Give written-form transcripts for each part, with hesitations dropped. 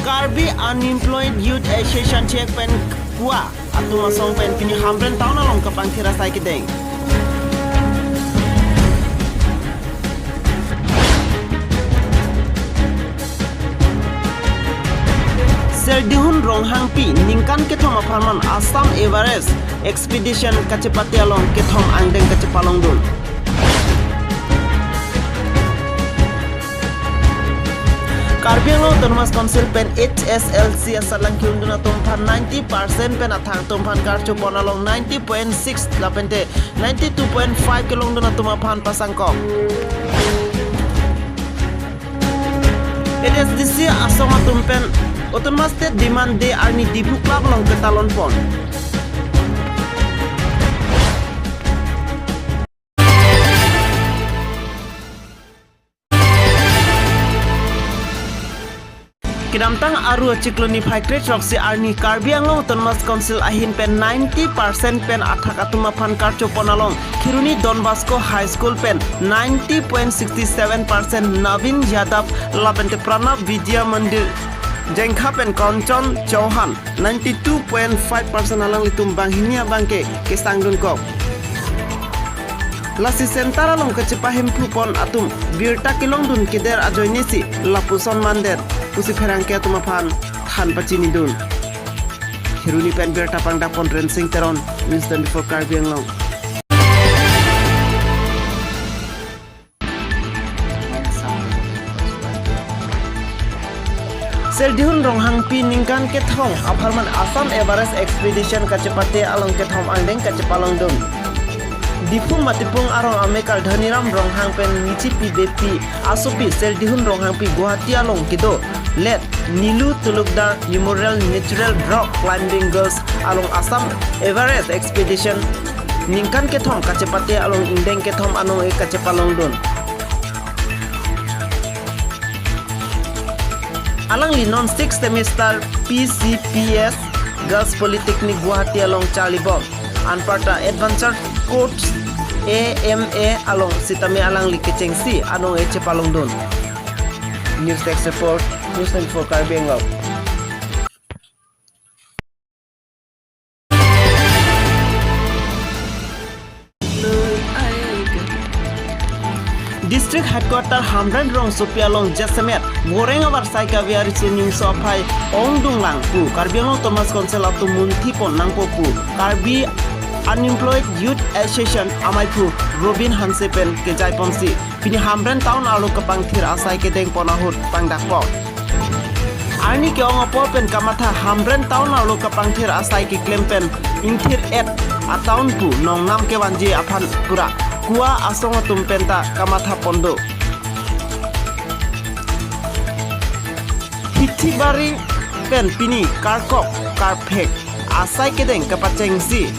Karbi Unemployed Youth Association check pen kuah atau masong pen pini hamren tahun along kapang tirasai kedeng. Serdihun ronghang pi ningkan kethom aparman Assam Everest Expedition kacepati along kethom angdeng kacepalong dun. Karbi Anglong Autonomous Council pen HSLC asalang kiunduna tumphan 90% pen athang tumphan karcho ponalong 90.6 lapente 92.5 kilong duna tumaphan pasangkok. HSDC asonga tumpen Autonomous State Demand Day Arni Dibu Club long ketalon pon. Kidamtang aru cikloni Phaikret Roxy Arni Karbi Anglong Autonomous Council ahin pen 90% pen athak atuma phan karcho ponalong Khiruni Don Bosco High School pen 90.67% Navin Yadav lapente Pranab Vidya Mandir Jengkha pen Kanchan Chauhan 92.5% alang litum banghinia bangke kesangdun kok. Lasi sentara long kecepahim pupon atum birta kilong dun kider ajoinisi lapuson mander usi ferangke atumaphan than pacini dun. Hiruni pen birta pangdapon rensing teron Winston before Karbi Anglong. Serdihun ronghang pi ningkan kethong aparman Assam Everest Expedition kacepate along kethom angdeng kacepalong dun. Dipung matipung arong amekal dhaniram ronghang pen nicipi depi asopi Serdihun ronghang pi Guwahati along kido let Nilu Tulukda Memorial Natural Rock Climbing Girls along Assam Everest Expedition ningkan kethom kacepate along indeng kethom anong e kacepalong dun. Alang linon 6th semester PCPS Girls Polytechnic Guwahati along Charlie Bob Anparta Adventure Courts AMA along Sitame alang Likechengsi anong eche palong dun. News Text Report News 94 Karbi Anglong. District Headquarter Hamran Rong Sopialong Jasamet Goreng abar saika viari sunyung sopai Ongdung langpu Karbi Anglong Autonomous Council atu muntipon nangpopu Karbi Unemployed Youth Association amaipu Robin Hansepen ke Jaiponsi pini Hamran town alu kapang thir asai ke deng ponahut pangdakpo Arni ke ongopo pen kamatha Hamran town alu kapang thir asai ke klempen inthir et ataun pu nong nam ke wanji aphan pura Kuah asong tumpenta kamatha pondo. Hithi bari pen pini karkok karpek asai kedeng kapacengsi.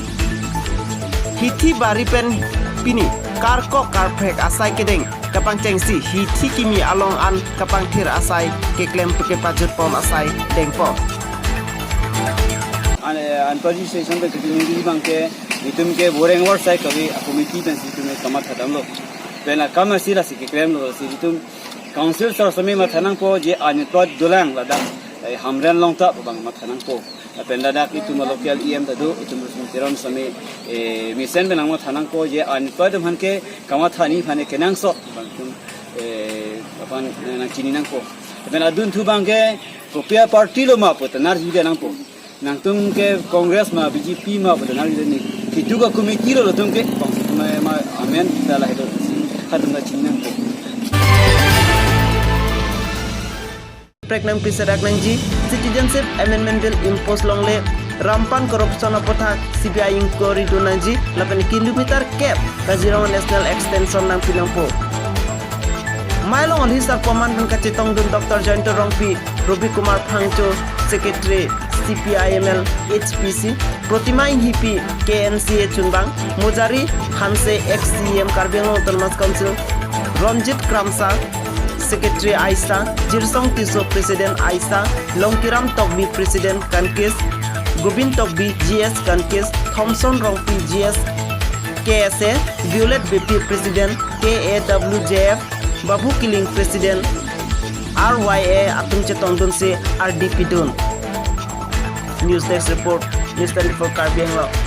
Hithi bari pen pini karkok karpek asai kedeng kapacengsi. Hithi kimi along an kapangthir asai keklem ke pajut pom asai dengpo. An participation be community bangke itum ke boreng war sai kabi committee ben situm kamat hadam lo bena kama sila siklem lo situm council sar sami mathanang po je anipod dulang lada hamran longta bang mathanang po benda dak itum local em dadu itum teron sami misen benang mathanang po je anipod hanke kamat hani phane kenang so bang tum apan nang chininang po bena dun thu bangke kopia party lo ma po tanar jude nang po nang tum ke Congress ma BJP ma benar ni itu ka committee lo tum ke ma amen dalah itu hadam na chinan ko Pregnant pisadak nangji Citizenship Amendment Bill impose longle rampan korupsi apotha CBI inquiry do nangji 8 kilometer cap Kaziranga National Extension nang pinangpo Mailong hisar komandan kacitong dun Dr. Jainto Rongpi Robi Kumar Phangcho Secretary CPIML HPC Protima Hipi KNCA Chunbang Mojari Hanse XCM Karbi Anglong Autonomous Council Ranjit Kramsa Secretary Aisa Jirsong Tiso President Aisa Longkiram Tokbi President Kankis Gobind Tokbi GS Kankis Thompson Rongpi GS KSA Violet BP President KAWJF Babu Killing President RYA atung chetong dun si RDP dun. News Desk Report, News 24 Karbi Anglao.